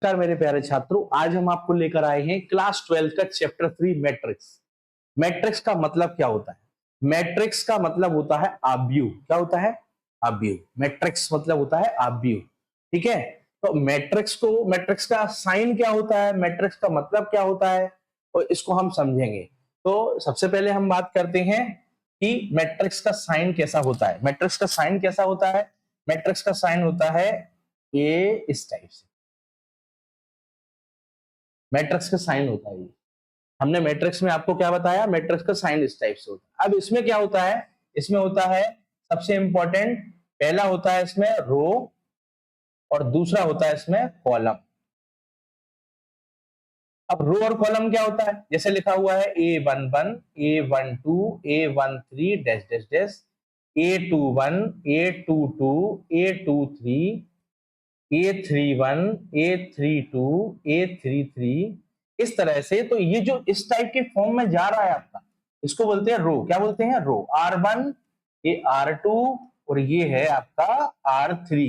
नमस्कार मेरे प्यारे छात्रों, आज हम आपको लेकर आए हैं क्लास 12 का चैप्टर 3 मैट्रिक्स। मैट्रिक्स का मतलब क्या होता है? मैट्रिक्स का मतलब होता है आव्यूह। क्या होता है? आव्यूह। मैट्रिक्स मतलब होता है आव्यूह। ठीक है, तो मैट्रिक्स का साइन क्या होता है, मैट्रिक्स का मतलब क्या होता है, और इसको हम समझेंगे। तो सबसे पहले हम बात करते हैं कि मैट्रिक्स का साइन कैसा होता है। मैट्रिक्स का साइन कैसा होता है? मैट्रिक्स का साइन होता है ये इस टाइप से। मैट्रिक्स का साइन होता है ये। हमने मैट्रिक्स में आपको क्या बताया? मैट्रिक्स का साइन इस टाइप से होता है। अब इसमें क्या होता है? इसमें होता है सबसे इंपॉर्टेंट, पहला होता है इसमें रो और दूसरा होता है इसमें कॉलम। अब रो और कॉलम क्या होता है? जैसे लिखा हुआ है A11, A12, A13 dash dash dash, A21, A22, A23, A31, A32, A33, इस तरह से। तो ये जो इस टाइप के फॉर्म में जा रहा है आपका, इसको बोलते हैं रो। क्या बोलते हैं? रो। R1, ये R2 और ये है आपका R3।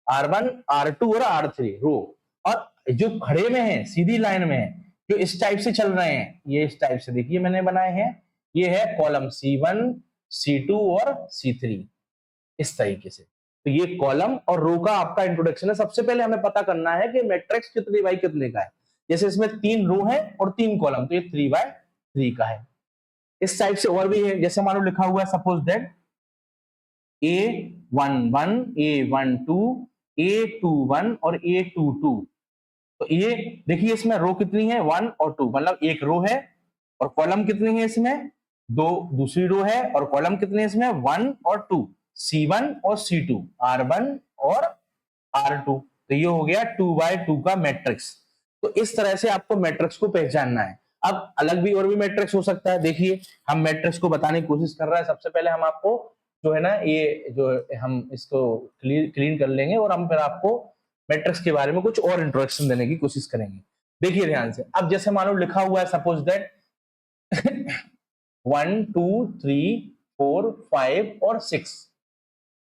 R1, R2 और R3 रो। और जो खड़े में है, सीधी लाइन में है, जो इस टाइप से चल रहे हैं, ये इस टाइप से देखिए मैंने बनाए हैं, ये है कॉलम C1, C2 और C3, इस तरीके से। तो ये कॉलम और रो का आपका इंट्रोडक्शन है। सबसे पहले हमें पता करना है कि मैट्रिक्स कितने बाई कितने का है। जैसे इसमें 3 रो है और 3 कॉलम, तो ये 3 बाई 3 का है। इस टाइप से और भी है, जैसे मान लो लिखा हुआ है suppose that A11, A12, A21 और A22। तो ये देखिए इसमें रो कितनी है? 1 और 2, मतलब एक रो है। और कॉलम कितनी है इसमें? 2 दूसरी रो है। और कॉलम कितने इसमें? 1 और 2, C1 और C2, R1 और R2। तो ये हो गया 2 बाई 2 का मैट्रिक्स। तो इस तरह से आपको मैट्रिक्स को पहचानना है। अब अलग भी और भी मैट्रिक्स हो सकता है। देखिए हम मैट्रिक्स को बताने की कोशिश कर रहे हैं। सबसे पहले हम आपको जो है ना, ये जो हम इसको क्लीन कर लेंगे और हम फिर आपको मैट्रिक्स के बारे में कुछ और इंट्रोडक्शन देने की कोशिश करेंगे। देखिए ध्यान से, अब जैसे मान लो लिखा हुआ है सपोज दैट 1, 2, 3, 4, 5 और 6।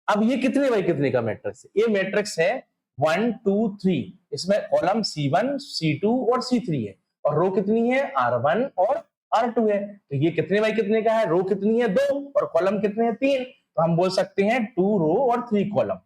अब ये कितने बाई कितने का मैट्रिक्स है? ये मैट्रिक्स है 1, 2, 3। इसमें कॉलम C1, C2 और C3 है और रो कितनी है? R1 और R2 है। तो ये कितने बाई कितने का है? रो कितनी है? 2 और कॉलम कितने हैं? 3। तो हम बोल सकते हैं 2 रो और 3 कॉलम।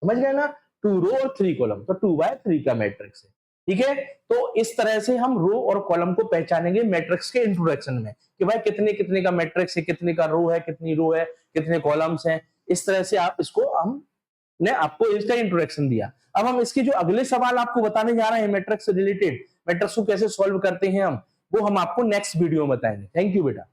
समझ गए ना? 2 रो और 3 कॉलम, तो 2 बाई 3 का मैट्रिक्स है। ठीक है, तो इस तरह से हम रो और कॉलम को पहचानेंगे मैट्रिक्स के इंट्रोडक्शन में कि भाई कितने कितने का मैट्रिक्स है, कितने का रो है, कितनी रो है, कितने कॉलम्स हैं। इस तरह से आप इसको, हमने आपको इसका इंट्रोडक्शन दिया। अब हम इसके जो अगले सवाल आपको बताने जा रहे हैं मैट्रिक्स से रिलेटेड, मैट्रिक्स को कैसे सॉल्व करते हैं हम, वो हम आपको नेक्स्ट वीडियो में बताएंगे। थैंक यू बेटा।